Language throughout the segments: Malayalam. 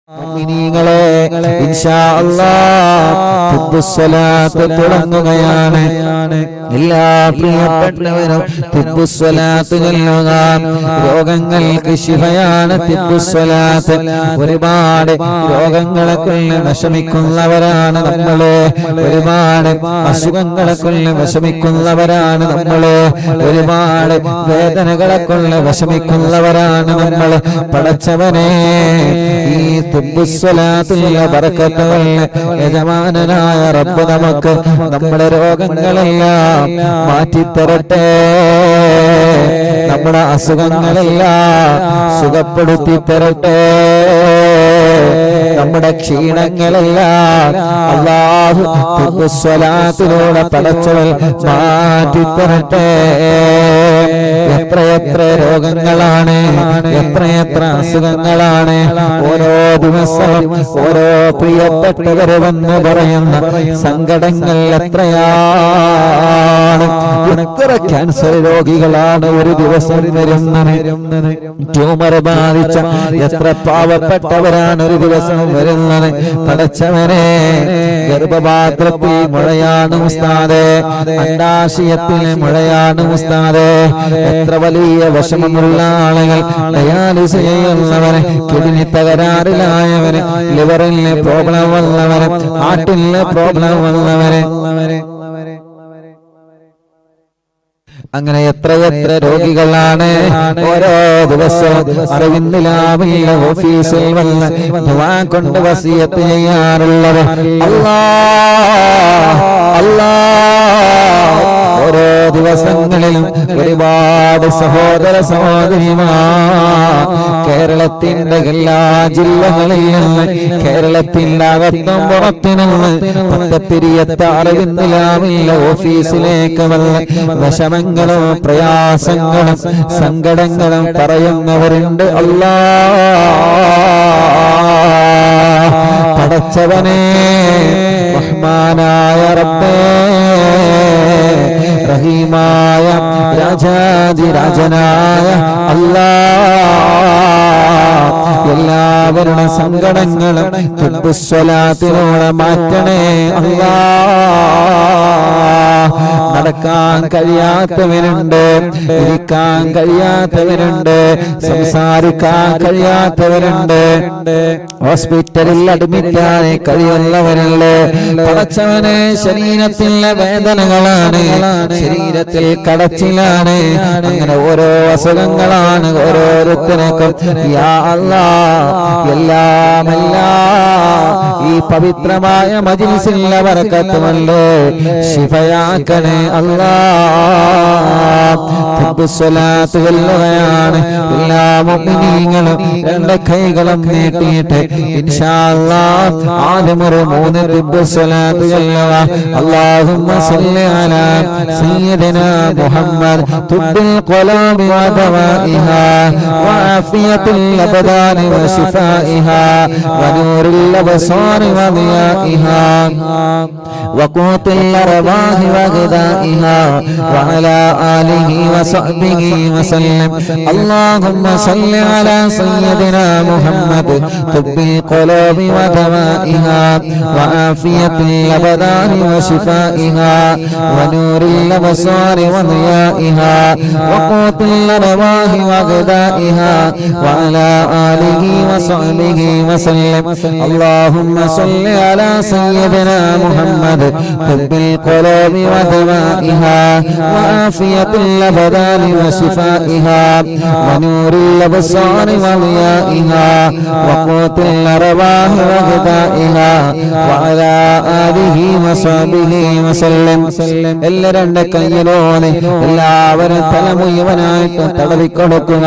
മുഅ്മിനീങ്ങളെ ഇൻഷാ അല്ലാഹ് തിബ്ബുസ്സലാത്ത് തുടങ്ങുകയാണ്. എല്ലാ പ്രിയപ്പെട്ടവരും തിബ്ബുസ്സലാത്ത് ചൊല്ലുക. രോഗങ്ങൾക്ക് ശിഫയാണ് തിബ്ബുസ്സലാത്ത്. ഒരുപാട് രോഗങ്ങളെ കൊണ്ട് വിഷമിക്കുന്നവരാണ് നമ്മള്, ഒരുപാട് അസുഖങ്ങളെ കൊണ്ട് വിഷമിക്കുന്നവരാണ് നമ്മള്, ഒരുപാട് വേദനകളെ കൊണ്ട് വിഷമിക്കുന്നവരാണ് നമ്മള്. പടച്ചവനെ ഈ തിബ്ബുസ്സലാത്തുള്ള ബറക്കത്തുകൾ യജമാനനായ റബ്ബ് നമുക്ക് നമ്മുടെ രോഗങ്ങളെല്ലാം മാറ്റിത്തരട്ടെ, നമ്മുടെ അസുഖങ്ങളെല്ലാം സുഖപ്പെടുത്തി തരട്ടെ, നമ്മുടെ ക്ഷീണങ്ങളെല്ലാം അല്ലാഹു തിബ്ബുസ്സലാത്തിലൂടെ പടച്ചവൻ മാറ്റിത്തരട്ടെ. എത്രയെത്ര രോഗങ്ങളാണ്, എത്രയെത്ര അസുഖങ്ങളാണ് ഓരോ ദിവസവും ഓരോ പ്രിയപ്പെട്ടവരെന്ന് പറയുന്ന സങ്കടങ്ങൾ എത്രയാണ്. എത്ര ക്യാൻസർ രോഗികളാണ് ഒരു ദിവസം വരുന്നത്, ട്യൂമർ ബാധിച്ച എത്ര പാവപ്പെട്ടവരാണ് ഒരു ദിവസം വരുന്നത്. പടച്ചവനെ ഗർഭപാത്രത്തിൽ മുഴയാണ് ഉസ്താദേ, അണ്ഡാശയത്തിൽ മുഴയാണ് ഉസ്താദേ. എത്ര വലിയ വിഷമമുള്ള ആളുകൾ, ഡയാലിസിസ് ചെയ്യുന്നവരെ, കിഡ്നി തകരാറിലായവര്, ലിവറിന് പ്രോബ്ലം വന്നവര്, ഹാർട്ടിന് പ്രോബ്ലം വന്നവര്, അങ്ങനെ എത്രയെത്ര രോഗികളാണ് ഓരോ ദിവസവും അറിവിന്ദിലാവില്ല ഓഫീസിൽ വന്ന് ദുആ കൊണ്ട് വസിയത്ത് ചെയ്യാറുള്ളത്. ഓരോ ദിവസങ്ങളിലും ഒരുപാട് സഹോദര സഹോദരിമാർ കേരളത്തിന്റെ എല്ലാ ജില്ലകളിൽ നിന്ന്, കേരളത്തിന്റെ അകത്തും പുറത്തുനിന്ന് പത്തപ്പിരിയത്ത് അറിവിന്ദിലാവില്ല ഓഫീസിലേക്ക് വന്ന് വിഷമങ്ങളും പ്രയാസങ്ങളും സങ്കടങ്ങളും പറയുന്നവരുണ്ട്. അല്ലാഹ് പടച്ചവനെ റഹ്മാനായ റബ്ബേ, റഹീമായ രാജാതിരാജനായ അല്ലാഹ് എല്ലാവരുടെ സങ്കടങ്ങളും തിബ്ബുസ്സലാത്തിലൂടെ മാറ്റണേ അല്ലാഹ്. നടക്കാൻ കഴിയാത്തവരുണ്ട്, ഇരിക്കാൻ കഴിയാത്തവരുണ്ട്, സംസാരിക്കാൻ കഴിയാത്തവരുണ്ട്, ഹോസ്പിറ്റലിൽ അഡ്മിറ്റായി കഴിയുന്നവരുണ്ട്. പടച്ചവനെ ശരീരത്തിലെ വേദനകളാണ്, ശരീരത്തിൽ കടച്ചിലാണ്, അങ്ങനെ ഓരോ അസുഖങ്ങളാണ് ഓരോരുത്തർക്കും. യാ അല്ലാഹ് എല്ലാമെല്ലാം ഈ പവിത്രമായ മജ്‌ലിസിലെ ബറക്കത്തുകൊണ്ട് ശിഫയാക്കണേ അല്ലാഹ്. തിബ്ബുസ്സലാത്ത് ചൊല്ലുകയാണ്. എല്ലാ മുഅ്മിനീങ്ങളും രണ്ട് കൈകളും നീട്ടിയിട്ട് ഇൻഷാ അല്ലാഹ് ആദ്യം ഒരു 3 തിബ്ബുസ്സലാത്ത് ചൊല്ലുക. അല്ലാഹുമ്മ സല്ലി അലാ സയ്യിദിനാ മുഹമ്മദ് തുബ്ബിൽ ഖുലൂബി വദവാഇഹാ വആഫിയത്തുൽ അബ്ദാനി വശിഫാഇഹാ വനൂറുൽ അബ്സാരി വദിയാഇഹാ വഖൂത്തുൽ അർവാഹി വഗദാഇഹാ വഅലാ ആലിഹി വസഹ്ബിഹി വസല്ലം. അല്ലാഹുമ്മ സല്ലി അലാ സയ്യിദിനാ മുഹമ്മദ് തുബ്ബിൽ ഖുലൂബി വദവാഇഹാ വആഫിയത്തുൽ അബ്ദാനി വശിഫാഇഹാ വനൂറുൽ അബ്സാരി വദിയാഇഹാ വഖൂത്തുൽ അർവാഹി വഗദാഇഹാ വഅലാ ആലിഹി വസഹ്ബിഹി വസല്ലം. അല്ലാഹുമ്മ സല്ലി അലാ സയ്യിദിനാ മുഹമ്മദ് തുബ്ബിൽ ഖുലൂബി വദവാഇഹാ വആഫിയത്തുൽ അബ്ദാനി വശിഫാഇഹാ വനൂറുൽ അബ്സാരി വദിയാഇഹാ വഖൂത്തുൽ അർവാഹി വഗദാഇഹാ വഅലാ ആലിഹി വസഹ്ബിഹി വസല്ലം. എല്ലാ രണ്ട് കയ്യിലോനെ എല്ലാവരും തല മുഴുവനായിട്ട് തടവിക്കൊടുക്കുക.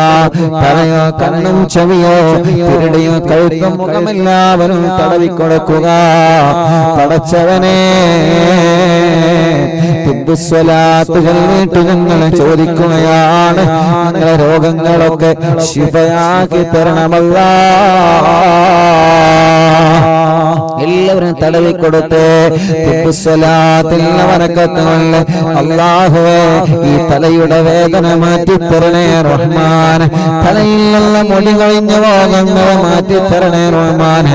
തലയോ കണ്ണും ചെവിയോ പിരടിയോ കഴുത്തും മുഖമെല്ലാവരും തടവിക്കൊടുക്കുക. പടച്ചവനെ തിബ്ബുസ്സലാത്ത് ചൊല്ലിയിട്ട് ഞങ്ങൾ ചോദിക്കുകയാണ്, ഞങ്ങളുടെ രോഗങ്ങളൊക്കെ ശിഫയാക്കി തരണമല്ലാഹ്. എല്ലാവരും തടവിക്കൊടുത്ത് ബറക്കത്തുള്ള അല്ലാഹുവേ ഈ തലയുടെ വേദന മാറ്റിത്തരണേ റഹ്മാൻ. തലയിലുള്ള മുടി കഴിഞ്ഞ രോഗങ്ങളെ മാറ്റിത്തരണേ റഹ്മാൻ.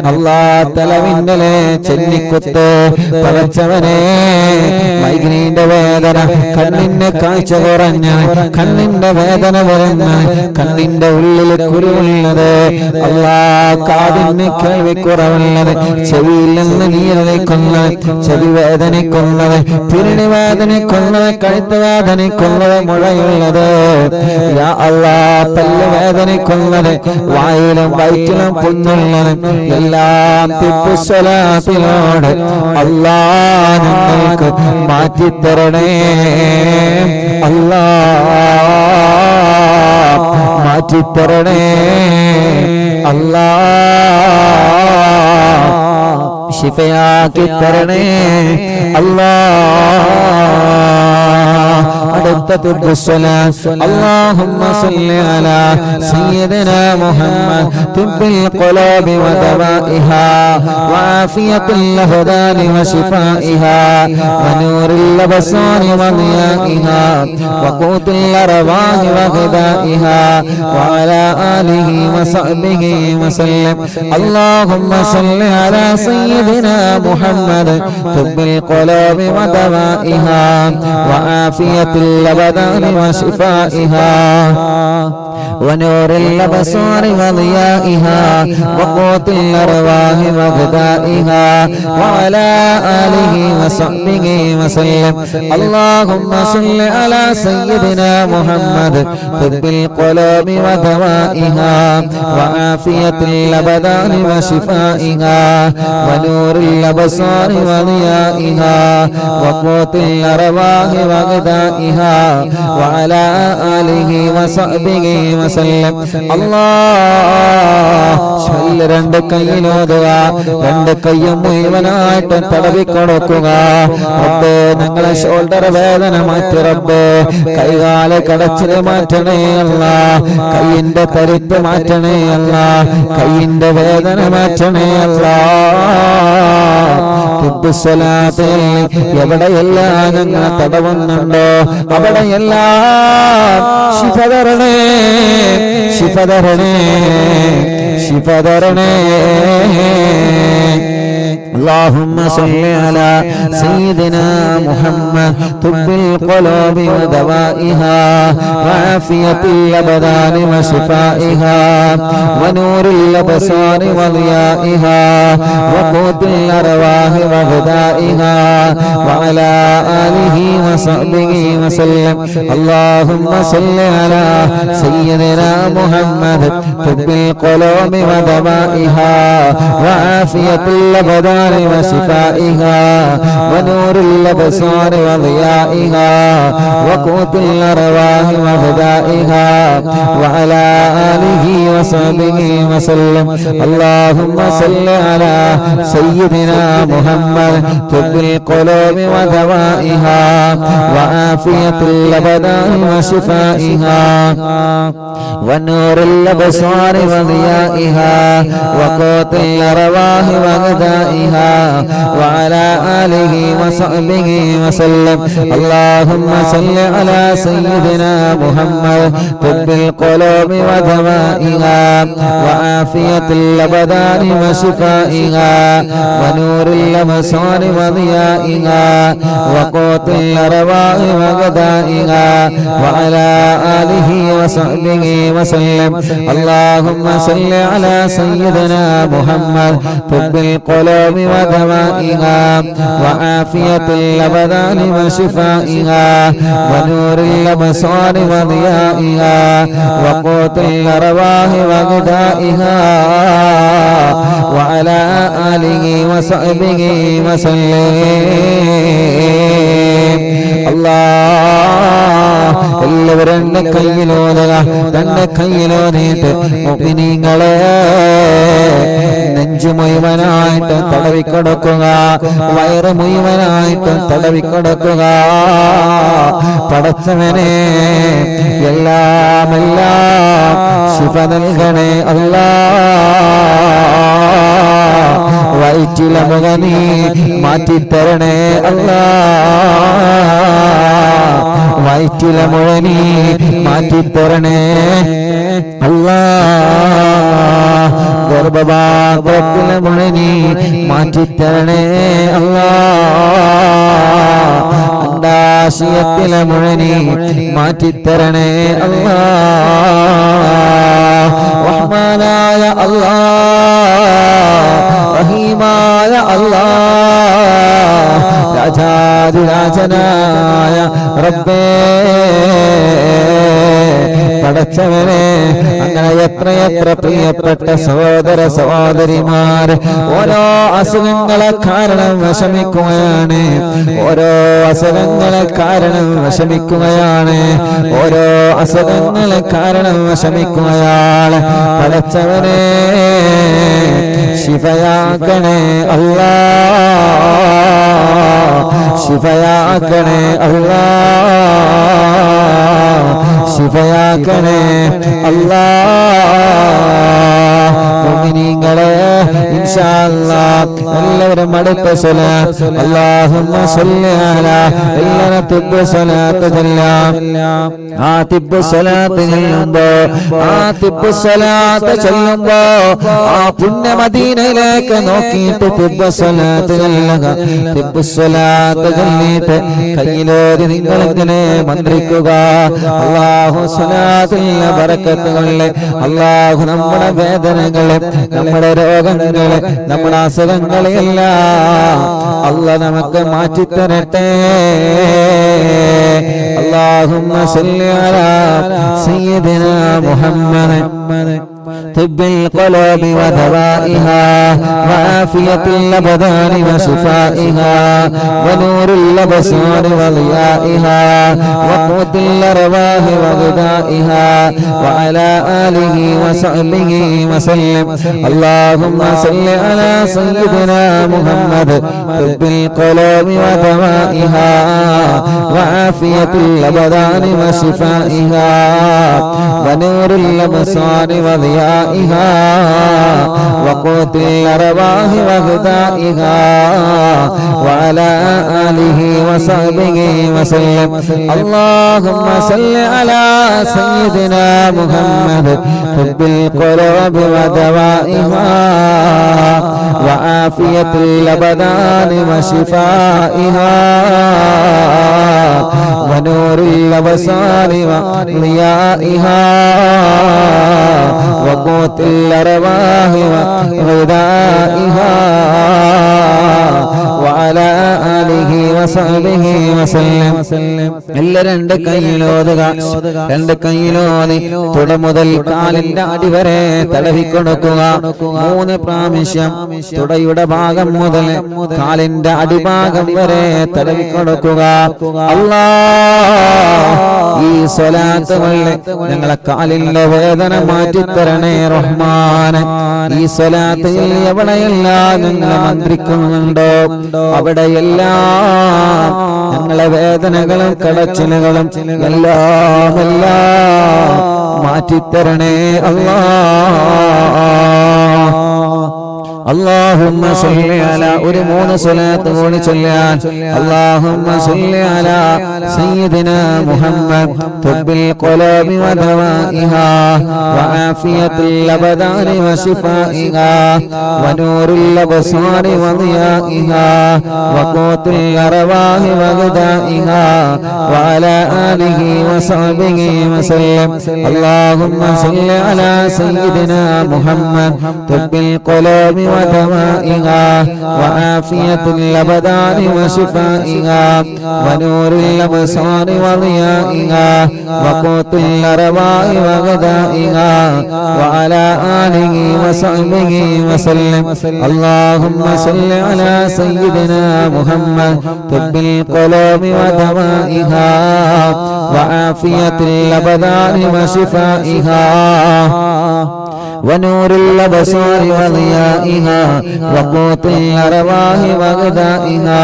അല്ലാ തലവിന്നലെ ചെന്നിക്കുത്ത് പടച്ചവനെ മൈഗ്രീന്റെ വേദന, കണ്ണിന്റെ കാഴ്ച കുറഞ്ഞ, കണ്ണിന്റെ വേദന വരുന്ന, കണ്ണിന്റെ ഉള്ളിൽ കുരുവുള്ളത്, അല്ലാ കാതിന് കേൾവിക്കുറവുള്ളത്, ചെവിയിൽ നിന്ന് നീരടിക്കുന്നത്, ചെവി വേദനിക്കുന്നത്, പിരിണി വേദനിക്കുന്നത്, കഴുത്ത് വേദനിക്കുന്നത്, മുഴയുള്ളത്, യാ അല്ലാ പല്ല് വേദനിക്കുന്നത്, വായിലും വയറ്റിലും പുണ്ണുള്ളത്, എല്ലാം തിബ്ബുസ്സലാത്തിനോട് അല്ലാ ഞങ്ങൾക്ക് മാറ്റിത്തരണേ അല്ലാ, മാറ്റിത്തരണേ അല്ലാ, ശിഫയാക്കി തരണേ അല്ലാ. അടുത്ത اللهم صل على سيدنا محمد طب القلوب ودوائها وعافية الأبدان وشفائها ونور الأبصار وضيائها وقوت الأرواح وغذائها وعلى آله وصحبه وسلم. اللهم صل على سيدنا محمد طب القلوب ودوائها وعافية الأبدان وشفائها ونور الأبصار وضيائها وقوت الأرواح وغذائها وعلى آله وصحبه وسلم. اللهم صل على سيدنا محمد طب القلوب ودوائها وعافية الأبدان وشفائها ونور الأبصار وضيائها وقوت الأرواح وغذائها وعلى آله وصحبه وسلم. الله ശല്യ രണ്ട് കൈയിലോതുക, രണ്ട് കൈയും മുഴുവനായിട്ട് തടവിക്കൊടുക്കുക. റബ്ബേ ഞങ്ങളെ ഷോൾഡർ വേദന മാറ്റി റബ്ബേ, കൈകാല കടച്ചിൽ മാറ്റണേ അല്ല, കൈയിന്റെ തരിപ്പ് മാറ്റണേ അല്ല, കൈയിന്റെ വേദന മാറ്റണേ അല്ല. എവിടെയെല്ലാം ഞങ്ങളെ തടവുന്നുണ്ടോ അവിടെയെല്ലാം ശിഫതരണേ, ശിഫതരണേ, ശിഫതരണേ. اللهم صل على سيدنا محمد طب القلوب ودوائها وعافية الأبدان وشفائها ونور الأبصار وضيائها وقوت الأرواح وغذائها وعلى آله وصحبه وسلم. اللهم صل على سيدنا محمد طب القلوب ودوائها وعافية الأبدان وشفائها ونور الأبصار وضيائها وقوت الأرواح وغذائها وعلى آله وصحبه وسلم. اللهم صل على سيدنا محمد طب القلوب ودوائها وعافية الأبدان وشفائها ونور الأبصار وضيائها وقوت الأرواح وغذائها وعلى آله وصحبه وسلم. اللهم صل على سيدنا محمد طب القلوب ودوائها وعافية الأبدان وشفائها ونور الأبصار وضيائها وقوت الأرواح وغذائها وعلى آله وصحبه وسلم. اللهم صل على سيدنا محمد طب القلوب ودوائها وعافية الأبدان وشفائها ونور الأبصار وضيائها وقوت الأرواح وغذائها وعلى آله وصحبه وسلم. എല്ലാവരും എന്റെ കയ്യിലോതുക, തന്റെ കയ്യിലോതിയിട്ട് മുഅ്മിനീങ്ങളെ നെഞ്ചു മുഴുവനായിട്ട് തടവിക്കൊടുക്കുക, വയറ് മുഴുവനായിട്ട് തടവിക്കൊടുക്കുക. പടച്ചവനെ എല്ലാം ശിഫ നൽകണേ അല്ലാ. വയറ്റി വയറ്റിലെ മുഖ നീ മാറ്റിത്തരണേ അല്ലാ വയറ്റിലെ മുഴ നീ മാറ്റിത്തരണേ അല്ലാ ഗർഭപാത്രത്തിലെ മുഴ നീ മാറ്റിത്തരണേ അല്ലാ അണ്ഡാശയത്തിലെ മുഴ നീ മാറ്റിത്തരണേ അല്ലാ റഹ്മാനായ അല്ലാ റഹീമായ അല്ലാ രാജാധിരാജനായ റബ്ബേ പടച്ചവനെ അങ്ങനെ എത്രയെത്ര പ്രിയപ്പെട്ട സഹോദര സഹോദരിമാർ ഓരോ അസുഖങ്ങളെ കാരണം വിഷമിക്കുകയാണ് ഓരോ അസുഖങ്ങളെ കാരണം വിഷമിക്കുകയാണ് ഓരോ അസുഖങ്ങളെ കാരണം വിഷമിക്കുകയാണ് പടച്ചവനെ ശിഫയാക്കണേ അല്ലാ ശിഫയാക്കണേ അല്ലാ ശിഫയാക്കണേ അല്ലാ മുഅ്മിനീങ്ങളെ ഇൻഷാ അല്ലാഹ് എല്ലാവരും അടുത്ത സ്വലാത്ത് അല്ലാഹുമ്മ സ്വല്ലി അലാ എല്ലാവരും തിബ്ബ് സ്വലാത്ത് ചൊല്ലാം ആ തിബ്ബ് സ്വലാത്ത് ചൊല്ലുമ്പോ ആ പുണ്യ മദീനയിലേക്ക് നോക്കിയിട്ട് തിബ്ബ് സ്വലാത്ത് ചൊല്ലുക തിബ്ബ് സ്വലാത്ത് ചൊല്ലിയിട്ട് കയ്യിലോതി നിങ്ങളിങ്ങനെ മന്ത്രിക്കുക അല്ലാഹു സ്വലാത്തിന്റെ ബറക്കത്ത് കൊണ്ട് അല്ലാഹു നമ്മുടെ വേദനകളെ നമ്മുടെ രോഗങ്ങളെ നമ്മുടെ അസുഖങ്ങളെ എല്ലാം അല്ലാഹു നമുക്ക് മാറ്റിത്തരട്ടെ اللهم صل على سيدنا محمد طب القلوب ودوائها وعافية الأبدان وشفائها ونور الأبصار وضيائها وقوت الأرواح وغذائها وعلى آله وصحبه وسلم اللهم صل على سيدنا محمد طب القلوب ودوائها وعافية الأبدان وشفائها ونور الأبصار وضيائها وقوت الأرواح وغذائها وعلى آله وصحبه وسلم اللهم صل على سيدنا محمد طب القلوب ودوائها وعافية الأبدان وشفائها ونور الأبصار وضيائها وقوت الأرواح وغذائها وعلى آله وصحبه وسلم എല്ലാ രണ്ട് കൈയിലോതുക രണ്ട് കൈയിലോതി തുട മുതൽ കാലിന്റെ അടിവരെ തടവിക്കൊടുക്കുക 3 പ്രാവശ്യം തുടയുടെ ഭാഗം മുതൽ കാലിന്റെ അടിഭാഗം വരെ തടവിക്കൊടുക്കുക അല്ലാഹ് ഈ സ്വലാത്ത് വഴി ഞങ്ങളെ കാലിന്റെ വേദന മാറ്റിത്തരണേ റഹ്മാനെ ഈ സ്വലാത്ത് എവിടെയെല്ലാം ഞങ്ങൾ മന്ത്രിക്കുന്നുണ്ടോ അവിടെയെല്ലാം ഞങ്ങളെ വേദനകളും കടച്ചിലുകളും എല്ലാം മാറ്റിത്തരണേ അല്ലാഹ് اللهم صل على ഒരു 3 സ്വലാത്ത് കൂടി ചൊല്ലാൻ اللهم صل على سيدنا محمد طب القلوب ودوائها وعافية الأبدان وشفائها ونور الأبصار وضيائها وقوت الأرواح وغذائها وعلى آله وصحبه وسلم اللهم صل على سيدنا محمد طب القلوب ودوائها وعافية الأبدان وشفائها ونور الأبصار وضيائها وقوت الأرواح وغذائها وعلى آله وصحبه وسلم اللهم صل على سيدنا محمد طب القلوب ودوائها وعافية الأبدان وشفائها ونور الأبصار وضيائها وقوت الأرواح وغذائها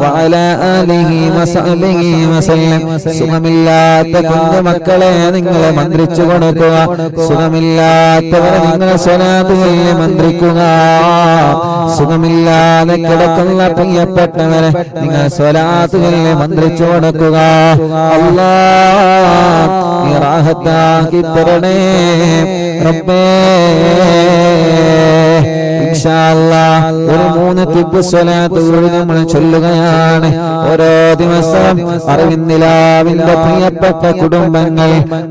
وعلى آله وصحبه وسلم സുഖമില്ലാത്ത കുഞ്ഞുമക്കളെ നിങ്ങൾ മന്ത്രിച്ചു കൊടുക്കുക സുഖമില്ലാത്തവരെ നിങ്ങൾ സ്വലാത്തുകളിൽ മന്ത്രിക്കുക സുഖമില്ലാതെ കിടക്കുന്ന പ്രിയപ്പെട്ടവരെ നിങ്ങൾ സ്വലാത്തുകളിൽ മന്ത്രിച്ചു കൊടുക്കുക അല്ലാഹ് നീ റാഹത്താക്കി തരണേ റബ്ബേ ഇൻഷാ അല്ലാഹ് ഒരു 3 തിബ് സ്വലാത്ത് കൂടി നമ്മൾ ചൊല്ലുകയാണ് ഓരോ ദിവസവും അറിവിന്നിലാവിന്റെ പ്രിയപ്പെട്ട കുടുംബങ്ങൾ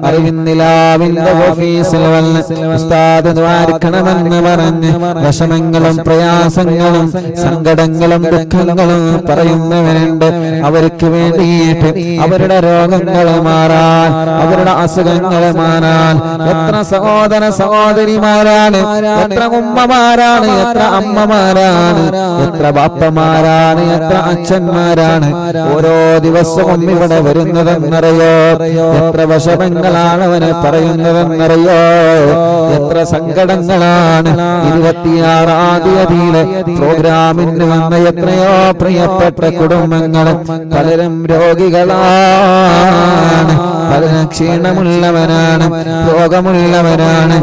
അറിവിന്നിലാവിന്റെ ഓഫീസിൽ വന്ന് ഉസ്താദ് ദ്വാരക്കണമെന്ന് പറഞ്ഞ് വിഷമങ്ങളും പ്രയാസങ്ങളും സങ്കടങ്ങളും ദുഃഖങ്ങളും പറയുന്നവരുണ്ട് അവർക്ക് വേണ്ടിയിട്ട് അവരുടെ രോഗങ്ങൾ മാറാൻ അവരുടെ അസുഖങ്ങൾ മാറാൻ എത്ര സഹോദര സഹോദരിമാരാണ് എത്ര ഉമ്മമാരാണ് എത്ര അമ്മമാരാണ് എത്ര ബാപ്പമാരാണ് എത്ര അച്ഛന്മാരാണ് ഓരോ ദിവസവും ഇവിടെ വരുന്നതെന്നറിയോ എത്ര വിഷമങ്ങളാണ് അവന് പറയുന്നതെന്നറിയോ എത്ര സങ്കടങ്ങളാണ് 26-ാം തീയതിയിലെ പ്രോഗ്രാമിന് വന്ന എത്രയോ പ്രിയപ്പെട്ട കുടുംബങ്ങൾ പലരും രോഗികളാണ് പലരും ക്ഷീണമുള്ളവരാണ് രോഗമുള്ളവരാണ്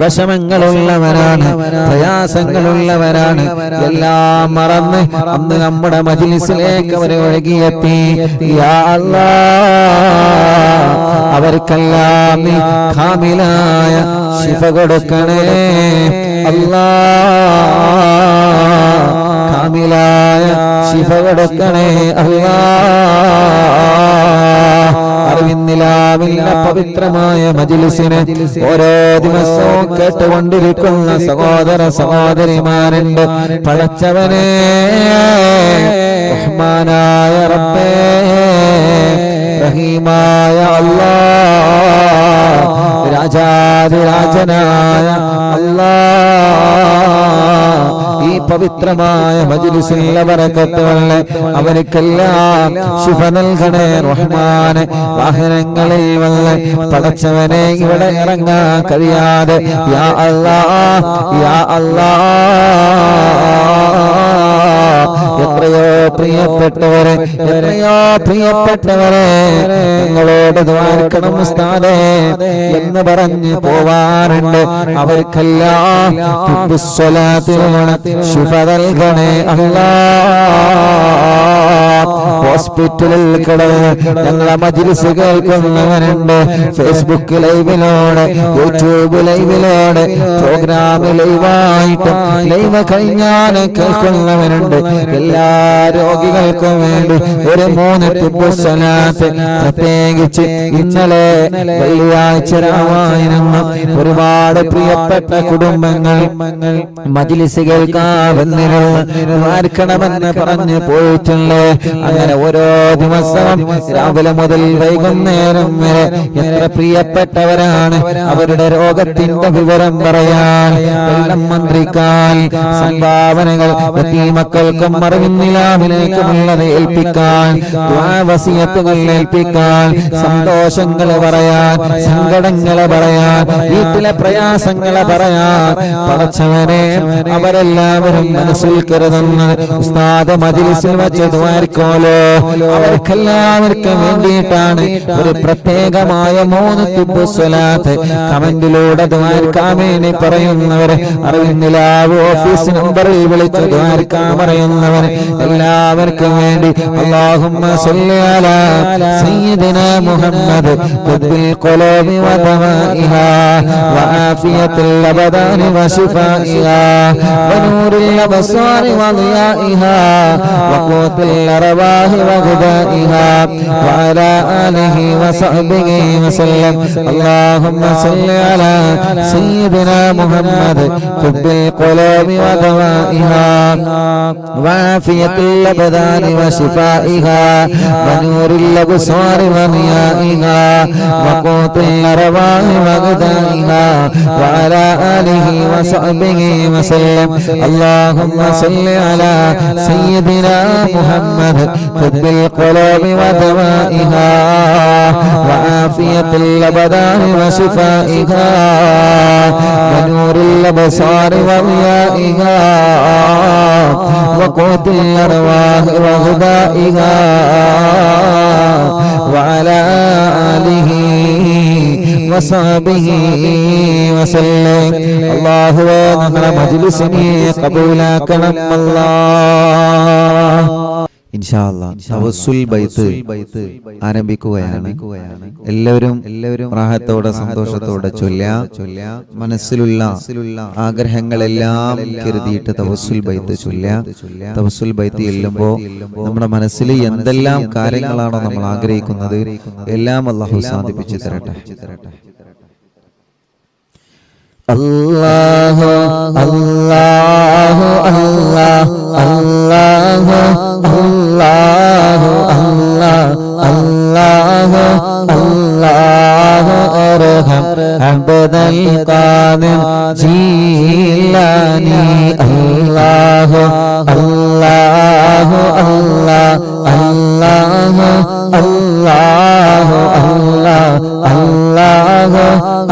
വിഷമങ്ങളുള്ളവരാണ് പ്രയാസങ്ങളുള്ളവരാണ് എല്ലാം മറന്ന് അന്ന് നമ്മുടെ മജ്‌ലിസിലേക്ക് അവർ ഒഴുകിയെത്തി യാ അല്ലാഹ് അവർക്കെല്ലാം നീ കാമിലായ ശിഫ കൊടുക്കണേ അല്ലാഹ് കാമിലായ ശിഫ കൊടുക്കണേ അല്ലാഹ് അറിവിന്നിലാവിന്റെ പവിത്രമായ മജ്‌ലിസിനെ ഓരോ ദിവസവും കേട്ടുകൊണ്ടിരിക്കുന്ന സഹോദര സഹോദരിമാരുണ്ട് പടച്ചവനെ റഹ്മാനായ റബ്ബേ റഹീമായ അല്ലാഹ് രാജാധിരാജനായ അല്ലാഹ് ഈ പവിത്രമായ മജ്‌ലിസിലെ ബറകത്തുകളെ അവർക്കെല്ലാം ശിഫ നൽകണേ റഹ്മാനെ വാഹനങ്ങളിൽ വന്ന് പടച്ചവനെ ഇവിടെ ഇറങ്ങാൻ കഴിയാതെ യാ അല്ലാഹ് യാ അല്ലാഹ് എത്രയോ പ്രിയപ്പെട്ടവരെ നിങ്ങളോട് ദ്വാരക്കണം ഉസ്താദേ എന്ന് പറഞ്ഞ് പോവാറുണ്ട് അവർക്കെല്ലാം ശിഫ നൽകണേ അല്ലാഹ് ഹോസ്പിറ്റലിൽ കിടന്ന് ഞങ്ങളെ മജ്‌ലിസ് കേൾക്കുന്നവരുണ്ട് ഫേസ്ബുക്ക് ലൈവിലൂടെ യൂട്യൂബ് ലൈവിലൂടെ പ്രോഗ്രാം ലൈവായിട്ടും ലൈവ് കഴിഞ്ഞാൽ കേൾക്കുന്നവരുണ്ട് എല്ലാ രോഗികൾക്കും വേണ്ടി ഒരു 3 തിബ് സ്വലാത്ത് പ്രത്യേകിച്ച് ഇന്നലെ വെള്ളിയാഴ്ച രാവായിരുന്നു ഒരുപാട് പ്രിയപ്പെട്ട കുടുംബങ്ങൾ മജ്‌ലിസ് കേൾക്കാമെന്ന് പറഞ്ഞ് പോയിട്ടുണ്ട് അങ്ങനെ ഓരോ ദിവസവും രാവിലെ മുതൽ വൈകുന്നേരം വരെ എത്ര പ്രിയപ്പെട്ടവരാണ് അവരുടെ രോഗത്തിന്റെ വിവരം പറയാൻ വെള്ളം മന്ത്രിക്കാൻ സംഭാവനകൾ മക്കൾക്കും അറിവിന്നിലാവിലേക്കുമുള്ളത് ഏൽപ്പിക്കാൻ വസിയത്തുകൾ ഏൽപ്പിക്കാൻ സന്തോഷങ്ങൾ പറയാൻ സങ്കടങ്ങൾ പറയാൻ വീട്ടിലെ പ്രയാസങ്ങൾ പറയാൻ പടച്ചവനെ അവരെല്ലാവരും മനസ്സിൽ കരുതുന്നത് ഉസ്താദ് മജ്‌ലിസിൽ വെച്ച് ദ്വാരക്കോലോ അവർക്കെല്ലാവർക്കും വേണ്ടിയിട്ടാണ് ഒരു പ്രത്യേകമായ 3 തിബ് സ്വലാത്ത് കമന്റിലൂടെ ദ്വാരക്കാൻ വേണ്ടി പറയുന്നവർ അറിവിന്നിലാവ് ഓഫീസ് നമ്പറിൽ വിളിച്ച് ദ്വാരക്കാൻ പറയുന്നവർ എല്ലാവർക്കും വേണ്ടി അല്ലാഹുമ്മ സ്വല്ലി അലാ സയ്യിദിനാ മുഹമ്മദ് ഖുദ്ബിൽ ഖുലൂബി വദവാഇഹാ വആഫിയത്തുൽ അബദാനി വശിഫാഇഹാ വനൂറുൽ അബ്സാരി വദിയാഇഹാ വഖൂത്തുൽ അർവാഹി വഗദാഇഹാ വഅലാ ആലിഹി വസഹ്ബിഹി വസല്ലം അല്ലാഹുമ്മ സ്വല്ലി അലാ സയ്യിദിനാ മുഹമ്മദ് ഖുദ്ബിൽ ഖുലൂബി വദവാഇഹാ وعافية الأبدان وشفائها ونور الأبصار وضيائها وقوت الأرواح وغذائها وعلى آله وصحبه وسلم اللهم صل على سيدنا محمد طب القلوب ودوائها وعافية الأبدان وشفائها ونور الأبصار وضيائها وقوت الأرواح وغذائها وعلى آله وصحبه وسلم. അല്ലാഹുവേ ഞങ്ങളുടെ മജ്‌ലിസിനെ ഖബൂലാക്കണം അല്ലാഹ്. ഇൻഷാ അല്ലാഹ് തവസ്സുൽ ബൈത്ത് ആരംഭിക്കുകയാണ്. എല്ലാവരും റാഹത്തോടെ സന്തോഷത്തോടെ ചൊല്ലുക. മനസ്സിലുള്ള ആഗ്രഹങ്ങളെല്ലാം കരുതിയിട്ട് തവസ്സുൽ ബൈത്ത് ചൊല്ലുക. തവസ്സുൽ ബൈത്ത് ചെല്ലുമ്പോൾ നമ്മുടെ മനസ്സിൽ എന്തെല്ലാം കാര്യങ്ങളാണോ നമ്മൾ ആഗ്രഹിക്കുന്നത് എല്ലാം അല്ലാഹു സാധിപ്പിച്ചു തരട്ടെ. അല്ലാഹു അല്ലാഹു അല്ലാഹു അല്ലാഹു അല്ലാഹു അല്ലാഹു അല്ലാഹു അർഹം അബ്ദൽ ഖാദിർ ജീലാനി അല്ലാഹു അല്ലാഹു അല്ലാഹു അല്ലാഹു അല്ലാഹു അല്ലാഹു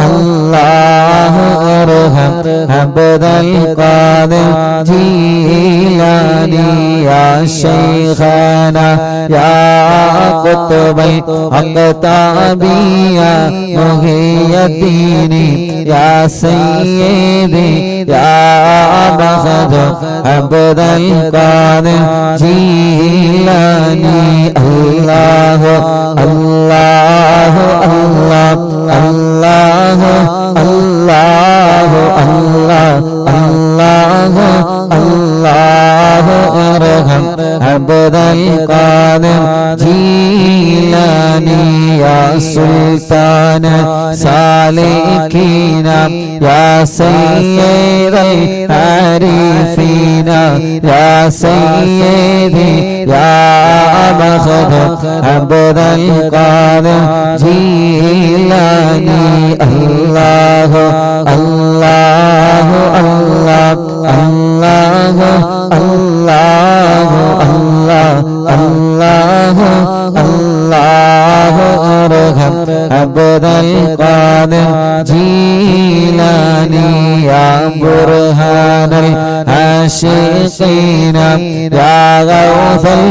അല്ലാഹു അർഹം അബ്ദൽ ഖാദിർ ജീലാനി യാ ശൈഖാനാ യാ ഖുത്ബൽ അഖ്താബിയ മുഹിയദ്ദീനി യാ സയ്യിദി യാ മഖദു അബ്ദൽ ഖാദിർ ജീലാനി അല്ലാഹു അല്ലാഹു അല്ലാഹു അല്ലാഹു അല്ലാഹു അല്ലാഹു അല്ലാഹു അർഹം അബ്ദൽ ഖാദിർ ജീലാനി യാ സുൽത്താന സാലികീന യാ സയ്യിദൽ ആരിഫീന യാ സയ്യിദി യാ മഖദു അബ്ദൽ ഖാദിർ ജീലാനി അല്ലാഹു അല്ലാഹു അല്ലാഹു അല്ലാഹു അല്ലാഹു അല്ലാഹു അർഹം അബ്ദൽ ഖാദിർ ജീലാനി യാ ബുർഹാനൽ ആശിഖീന യാ ഗൗസൽ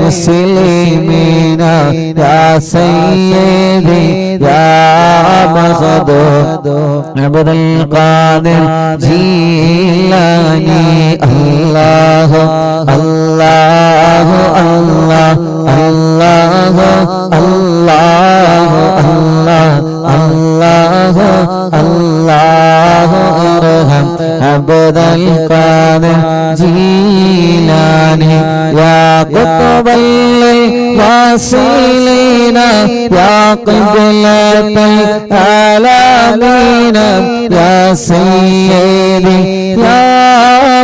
മുസ്ലിമീന യാ സയ്യിദി യാ മഖദു അബ്ദൽ ഖാദിർ ജീലാനി അല്ലാഹു അല്ലാഹു അല്ലാഹു അല്ലാഹു അല്ലാഹു അല്ലാഹു അർഹം അബ്ദൽ ഖാദിർ ജീലാനി യാ ഖുത്ബൽ വാസിലീന യാ ഖിബ്ലത്തൽ ആലമീന യാ സയ്യിദി യാ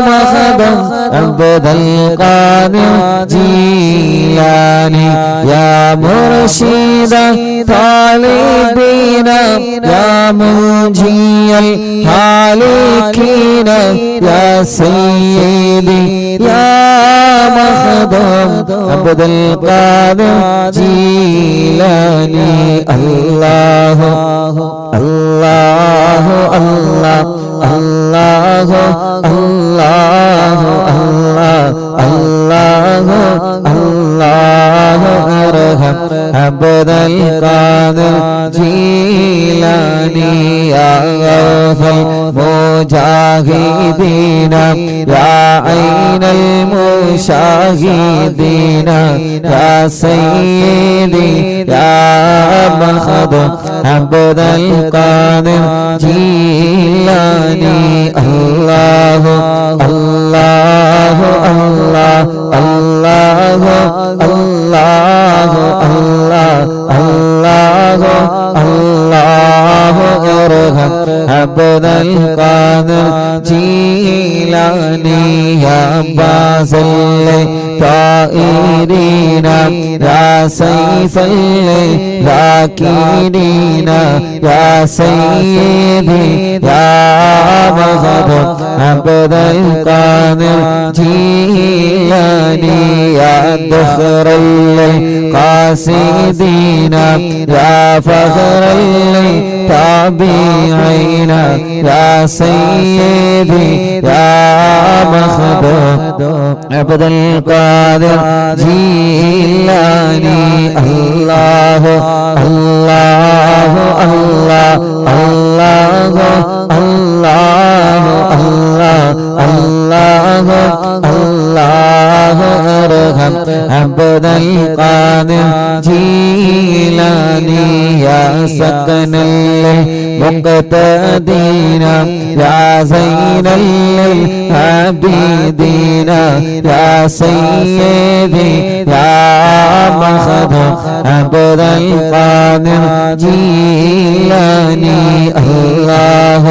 മഖദം അബ്ദൽ ഖാദിർ ജീലാനി യാ മുർശിദ താലിബീന യാ മുൻജിയൽ ഹാലികീന യാ സയ്യിദി യാ മഖദം അബ്ദൽ ഖാദിർ ജീലാനി അല്ലാഹു അല്ലാഹു അല്ലാഹു അല്ലാഹു അല്ലാഹു അല്ലാഹു അർഹം അബ്ദൽ ഖാദിർ ജീലാനി യാ ഗൗസൽ മുജാഹിദീന യാ ഐനൽ മുശാഹിദീന യാ സയ്യിദി യാ മഖദു അബ്ദൽ ഖാദിർ ജീലാനി അല്ലാഹു അല്ലാഹു അല്ലാഹു അല്ലാഹു അല്ലാഹു അല്ലാഹു അർഹം അബ്ദൽ ഖാദിർ ജീലാനി യാ ബാസൽ طائرين يا سيف الذاكرين يا سيدي يا مغضب عبد القادر جيلاني يا دخر القاصدين يا فخر التابعين يا سيدي يا مخدوم عبد القادر جيلاني الله الله الله الله الله الله الله ارحم عبد القادر جيلاني يا سكن المقتدين يا زين العابدين يا سيدي يا مخدوم عبد القادر جيلاني الله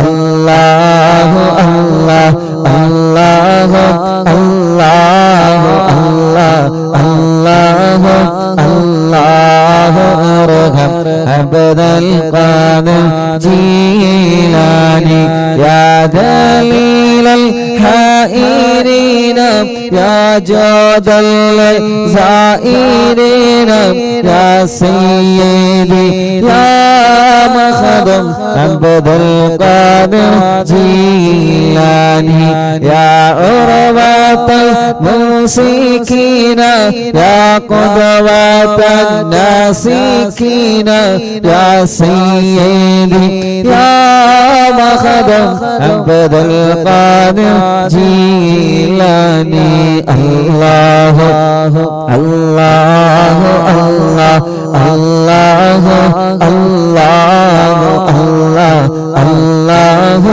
الله الله الله الله الله الله ارحم عبد القادر جيلاني يا دليل الحائرين يا جود الزائرين يا سيدي يا مخدوم عبد القادر جيلاني يا عروة الممسكين يا قدوة الناسكين يا سيدي يا مخدوم عبد القادر جيلاني الله الله الله الله الله الله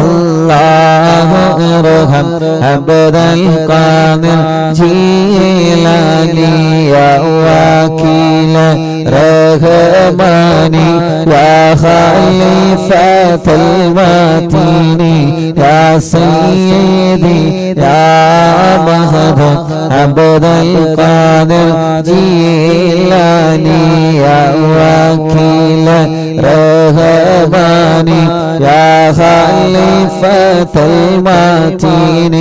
الله ارحم عبد القادر جيلاني يا وكيل رحماني يا خليفة المتين يا سيدي يا مخدوم عبد القادر جيلاني يا وكيل رحماني يا خليفة المتين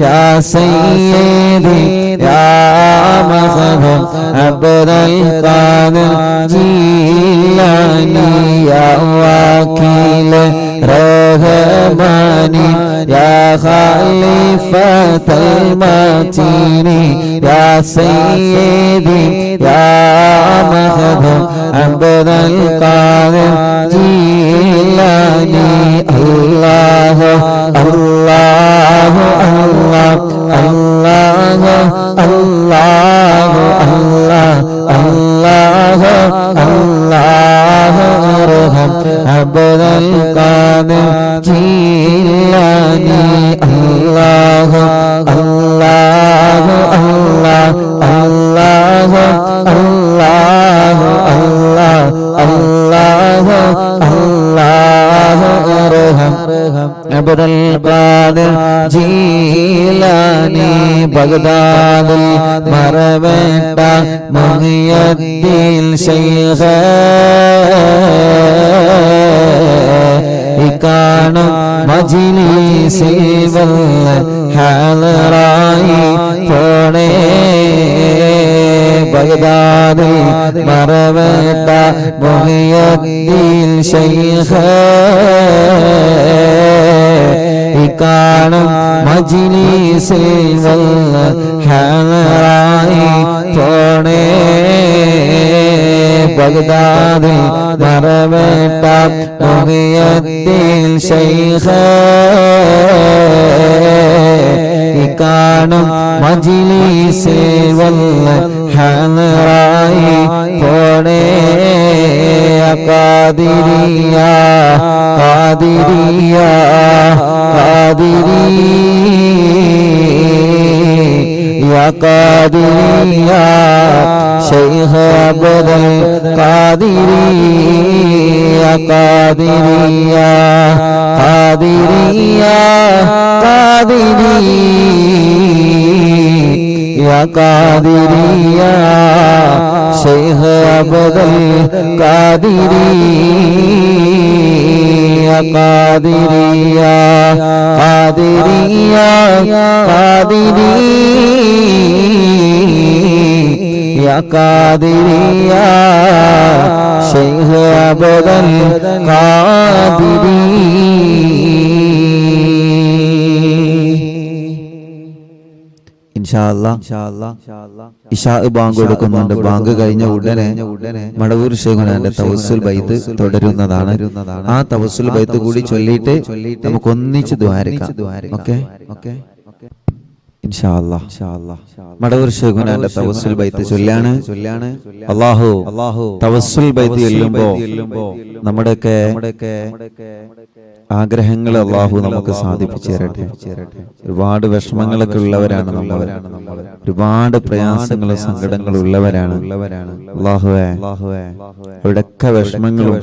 يا سيدي يا مخدوم عبد القادر جيلاني يا وكيل رحماني يا خليفة المتين يا سيدي يا مخدوم عبد القادر جيلاني الله الله الله الله الله الله الله ارحم عبد القادر جيلاني الله الله الله الله الله الله الله ارحم عبد القادر جيلاني بغداد مربت محي الدين شيخ കാണും മജ്‌ലിസിൽ വല്ല ഹാലറായി പോണേ ബഗ്ദാദിൽ മറവട്ട മുഹിയുദ്ദീൻ ശൈഖ് കാണും മജ്‌ലിസിൽ വല്ല ഹാലറായി പോണേ ബഗ്ദാദിൽ മറവട്ട മുഹിയുദ്ദീൻ ശൈഖ് കാണും മജ്‌ലിസിൽ വല്ല ഹാലറായി പോണേ ഖാദിരിയ ഖാദിരിയ ഖാദിരിയ ഖാദിരിയ ശൈഖ് അബ്ദുൽ ഖാദിരിയ ഖാദിരിയ ഖാദിരിയ ഖാദിരിയ ഖാദിരിയ ശൈഖ് അബ്ദുൽ ഖാദിരിയ ഖാദിരിയ ഖാദിരിയ ഖാദിരിയ يا قادري يا شيخ عبد القادري. ഇശാ ബാങ്ക് കൊടുക്കുന്നുണ്ട്. ബാങ്ക് കഴിഞ്ഞ ഉടനെ മടവൂർ ശൈഖുനാന്റെ തവസ്സുൽ ബൈത്ത് തുടരുന്നതാണ്. ആ തവസ്സുൽ ബൈത്ത് കൂടി ചൊല്ലിയിട്ട് നമുക്ക് ഒന്നിച്ച് ദുആരക്കാം. ഓക്കേ ഇൻഷാ അല്ലാഹ്. മടവൂർ ശൈഖുനാന്റെ തവസ്സുൽ ബൈത്ത് ചൊല്ലാണ്. അല്ലാഹു തവസ്സുൽ ബൈത്ത് ചൊല്ലുമ്പോൾ നമ്മുടെയൊക്കെ ആഗ്രഹങ്ങൾ അല്ലാഹു നമുക്ക് സാധിപ്പിച്ചു തരട്ടെ. ഒരുപാട് വിഷമങ്ങളൊക്കെ ഉള്ളവരാണ് നമ്മൾ, ഒരുപാട് പ്രയാസങ്ങളും സങ്കടങ്ങളും ഉള്ളവരാണ്. അല്ലാഹുവേ അവരുടെയൊക്കെ വിഷമങ്ങളും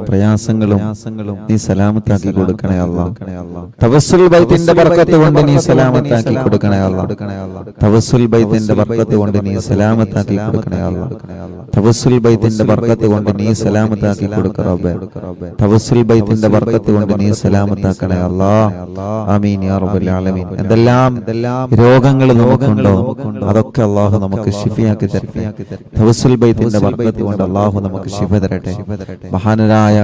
പ്രയാസങ്ങളും നീ സലാമത്താക്കി കൊടുക്കണേ അല്ലാഹ്. തവസ്സുൽ ബൈത്തിന്റെ ബർക്കത്ത് കൊണ്ട് നീ സലാമത്താക്കി കൊടുക്കണേ അല്ലാഹ്. തവസ്സുൽ ബൈത്തിന്റെ ബർക്കത്ത് കൊണ്ട് നീ സലാമത്താക്കി കൊടുക്കണേ അല്ലാഹ്. തവസ്സുൽ ബൈത്തിന്റെ ബർക്കത്ത് കൊണ്ട് നീ സലാമത്താക്കി കൊടുക്ക റബ്ബേ. തവസ്സുൽ ബൈത്തിന്റെ ബർക്കത്ത് കൊണ്ട് നീ സലാമത്താക്കണേ അല്ലാഹ്. ആമീൻ യാ റബ്ബൽ ആലമീൻ. എന്തെല്ലാം രോഗങ്ങൾ നമുക്കുണ്ടോ അതൊക്കെ അല്ലാഹു നമുക്ക് ശിഫയാക്കി തരട്ടെ. തവസ്സുൽ ബൈത്തിന്റെ ബർക്കത്ത് കൊണ്ട് അല്ലാഹു നമുക്ക് ശിഫ തരട്ടെ. മഹാനരായ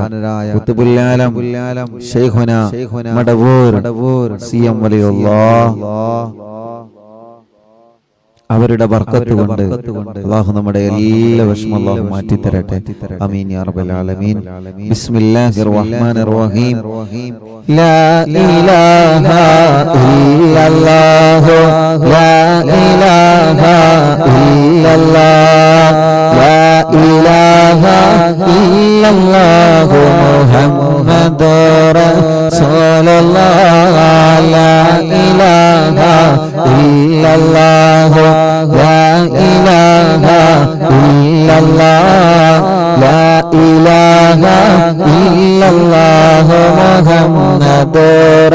ഖുത്ബുൽ ആലം ശൈഖുനാ മടവൂർ സിഎം വലിയുള്ളാഹ് അവരുടെ ബർക്കത്ത് കൊണ്ട് അല്ലാഹു നമ്മുടെ എല്ലാ വിഷമം അല്ലാഹു മാറ്റി തരട്ടെ. ആമീൻ യാ റബ്ബൽ ആലമീൻ. ബിസ്മില്ലാഹിർ റഹ്മാനിർ റഹീം. ലാ ഇലാഹ ഇല്ലല്ലാഹു ലാ ഇലാഹ ഇല്ലല്ലാഹ് ലാ ഇലാഹ ഇല്ലല്ലാഹു മുഹമ്മദുർ റസൂലുള്ളാഹ് ലാ ഇലാഹ ഇല്ലല്ലാഹു لا إله إلا الله لا إله إلا الله محمد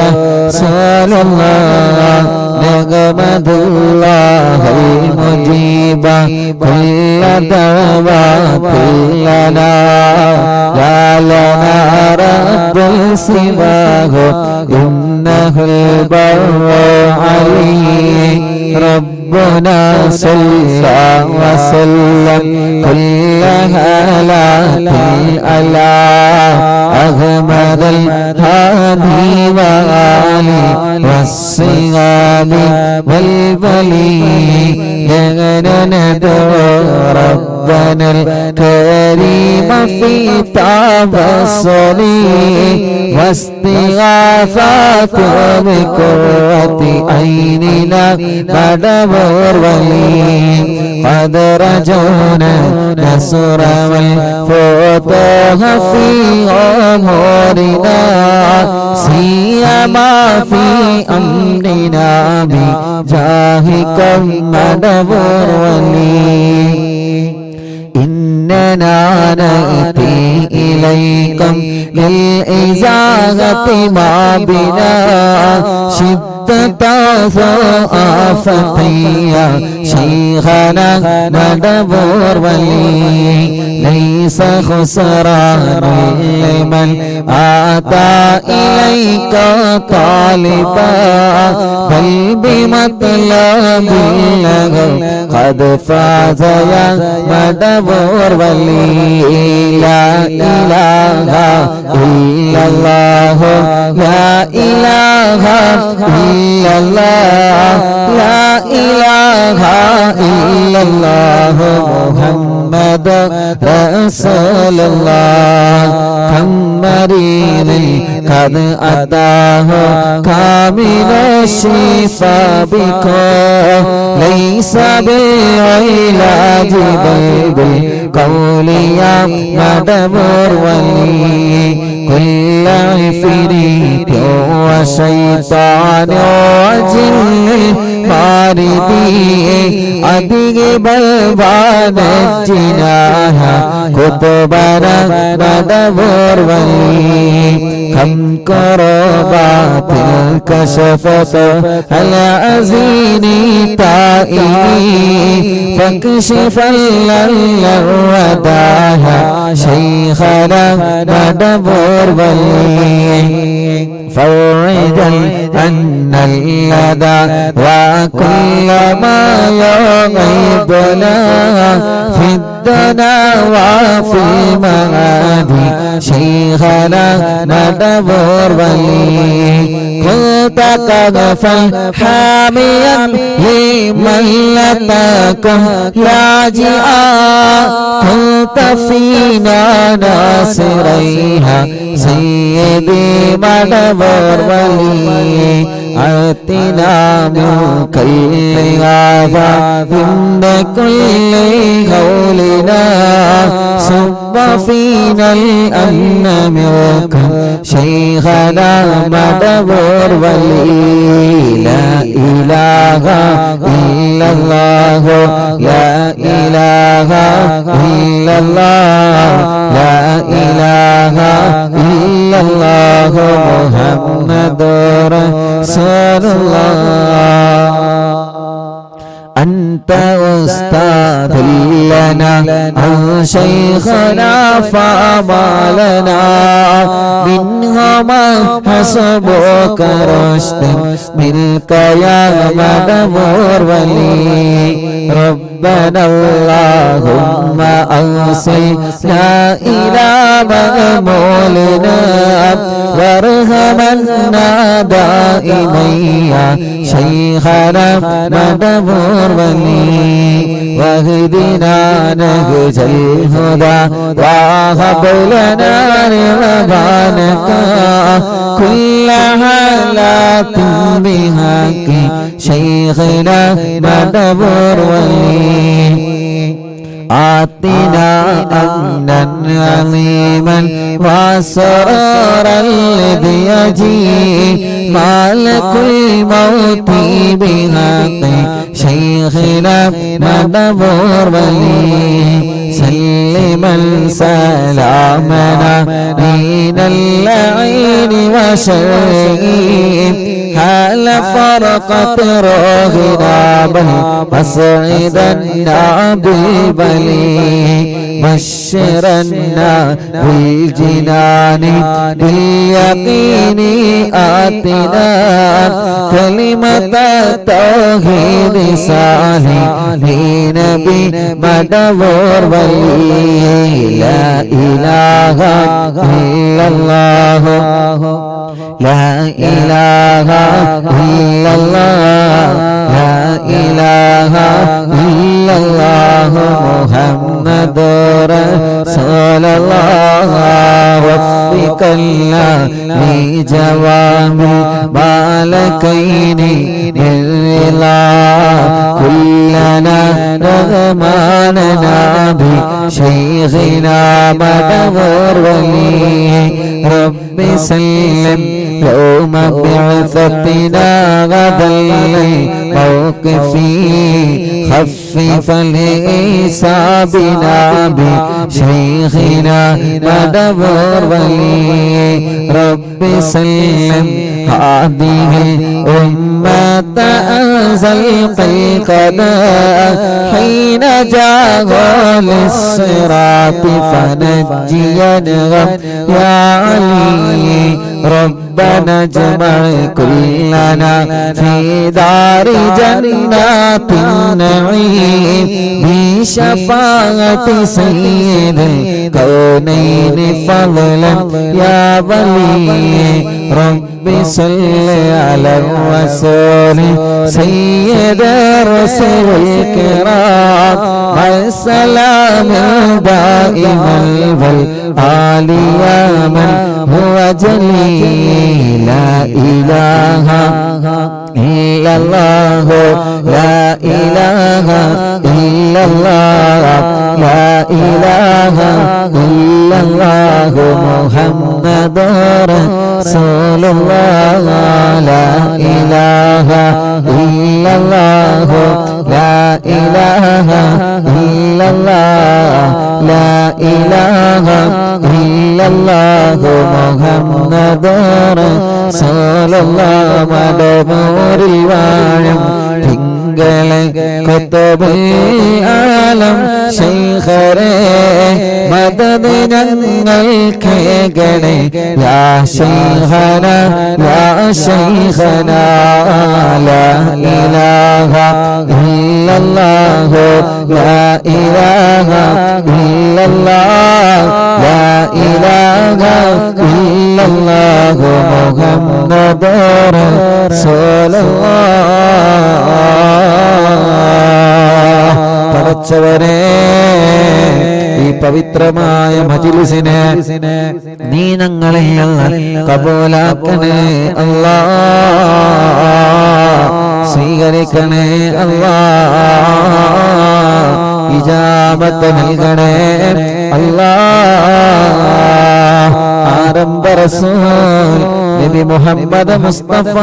رسول الله نحمد الله المجيب كل دعوات لنا لا لنا رب سواه إنه البر عليه ربنا صلى وسلم كل هالات على أحمد الهادي وآله والصحاب والولي ندعو ربنا الكريم في توسله واستغاثات بقرة عيننا مدبر ولي قد رجونا نصر والفتوح في أمورنا سيما في أمرنا بجاهكم مدبر ولي إننا نأتي إليكم للإزاغة ما بنا شدة آفتيا شيخنا ندبر ولي ليس خسران لمن آتى إليك طالبا بل بمطلب له قد فاز يا مدبر ولي لا إله إلا الله لا إله إلا الله لا إله إلا الله محمد رسول الله كم مريض قد أتاه كامل الشفاء بكم ليس بالعلاج بل بالقول يا مدبر ولي كل عفريت وشيطان وجن الماردي أدق بلوان الجناح كتبنا مدبر ولي كم كربات كشفت العزين تائبي فاكشف الوداها شيخنا مدبر ولي فرجا أن اللدى وكل ما يغيبنا في الدنا وفي المآدي شيخنا ندبر ولي كنت كغفا حاميا لمن لتكن لاجئا كنت فينا ناصريها سيدي مدبر ولي أعطنا من كل آفات عند كل قولنا صب فينا الأمن منكم شيخنا مدبر ولي لا إله إلا الله لا إله إلا الله لا إله إلا الله محمد رسول الله أنت أستاذ لنا عن شيخنا فما لنا منها ما حسبك رشد منك يا مدبر ولي ربنا اللهم أوصلنا إلى مأمولنا وارحمنا دائما يا شيخنا مدبر ولي واهدنا نهج الهدى وهب لنا رضوانك كل حالات بحق شيخنا مدبر ولي آتنا أمنا عظيما وسرورا الذي يجيء مالك الموت بحق شيخنا مدبر ولي سلما سلامنا من اللعين وشرهم حال فرقت روحنا بل مسعدنا بالبلي بشرنا بالجنان باليقين آتنا كلمة التوحيد صالحين بمدبر ولي لا إله إلا الله لا إله إلا الله لا إله إلا الله محمد رسول الله وفقنا لجوامع مالكين بالرضا كلنا رغماننا بشيخنا مدبر ولي رب سلم يوم بعثتنا غدا موقفي خفف لحسابنا بشيخنا مدبر ولي رب سلم هذه الأمة أنزل القضاء حين جاء للصراط فنجينا يا علي ربنا اجمع كلنا في دار جنات النعيم بشفاعة سيد الكونين فضلا يا ولي رب صل على الرسول سيد الرسل الكرام والسلام دائما والآل يا من هو جليل لا إله إلا الله لا إله إلا الله لا إله إلا الله محمد رسول الله لا إله إلا الله لا إله إلا الله لا إله إلا الله محمد رسول الله മടമൂരിൽ വാഴും തങ്ങളെ കുത്തുബുൽ ആലം ശൈഖരെ മദദ് ഞങ്ങൾക്ക് കേകണേ യാ ശൈഖന യാ ശൈഖന ലാ ഇലാഹ ഇല്ലല്ലാഹു ലാ ഇലാഹ ഇല്ലല്ലാഹ് ലാ ഇലാഹ ഇല്ലല്ലാഹു മുഹമ്മദുർ റസൂലുള്ളാഹ്. പടച്ചവനെ ഈ പവിത്രമായ മജ്‌ലിസിനെ നീ ഞങ്ങളെ കബൂലാക്കണേ അല്ലാഹ്, സ്വീകരിക്കണേ അല്ലാഹ്, ഇജാബത്ത് നൽകണേ അല്ലാഹ്. ആരംഭ റസൂൽ നബി മുഹമ്മദ് മുസ്തഫ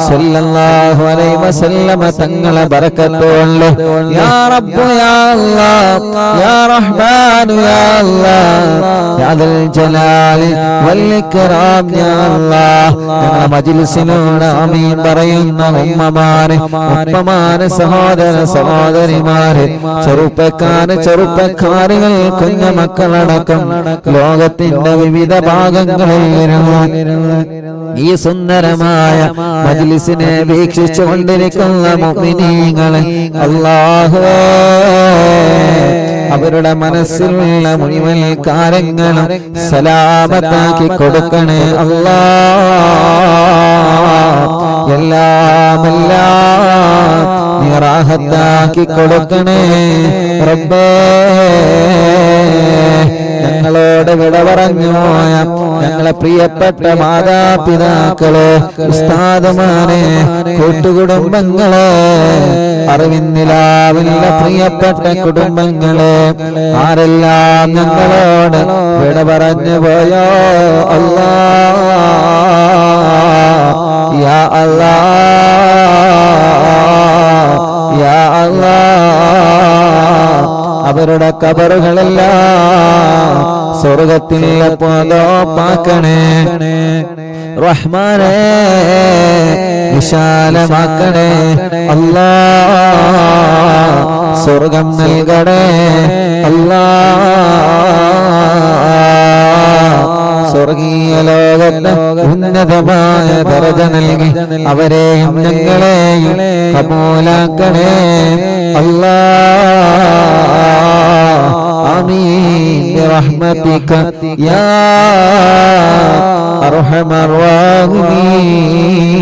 സല്ലല്ലാഹു അലൈഹി വസല്ലമ തങ്ങളെ ബറക്കത്ത് കൊണ്ട് യാ റബ്ബ് യാ അല്ലാഹ് യാ റഹ്മാൻ യാ അല്ലാഹ് യാ ദൽ ജലാലി വൽ ഇക്റാം യാ അല്ലാഹ്. ഞങ്ങളുടെ മജ്‌ലിസിനോട് ആമീൻ പറയുന്ന ഉമ്മമാരെ, ഉപ്പമാരെ, സഹോദര സഹോദരിമാരെ, ചെറുപ്പക്കാരികൾ, കുഞ്ഞുമക്കളടക്കം ലോകത്തിന്റെ വിവിധ ഭാഗങ്ങളിൽ ഈ സുന്ദരമായ മജ്‌ലിസിനെ വീക്ഷിച്ചുകൊണ്ടിരിക്കുന്ന മുഅ്മിനീങ്ങളെ അല്ലാഹുവേ, അവരുടെ മനസ്സിലുള്ള മുഴുവൻ കാര്യങ്ങളും സലാമത്താക്കി കൊടുക്കണേ അല്ലാഹ്. എല്ലാം നീ റാഹത്താക്കി കൊടുക്കണേ റബ്ബേ. ഞങ്ങളോട് വിട പറഞ്ഞു പോയ ഞങ്ങളെ പ്രിയപ്പെട്ട മാതാപിതാക്കളെ, ഉസ്താദുമാരെ, കൂട്ടുകുടുംബങ്ങളെ, അറിവിന്നിലാവില്ല പ്രിയപ്പെട്ട കുടുംബങ്ങളെ, ആരെല്ലാം ഞങ്ങളോട് വിട പറഞ്ഞു പോയോ അല്ലാഹ് യാ അല്ലാഹ് യാ അല്ലാഹ്, അവരുടെ ഖബറുകളെല്ലാം സ്വർഗ്ഗത്തിലെ പൂന്തോപ്പാക്കണേ റഹ്മാനേ, വിശാലമാക്കണേ അല്ലാഹ്, സ്വർഗ്ഗം നൽകണേ അല്ലാഹ്. സ്വർഗീയ ലോകത്ത് ഉന്നതമായ ദർജ നൽകി അവരെയും ഞങ്ങളെയും കബൂലാക്കണേ അല്ലാഹ്. ആമീൻ ബിറഹ്മതിക യാ അർഹമർ റഹീമീൻ.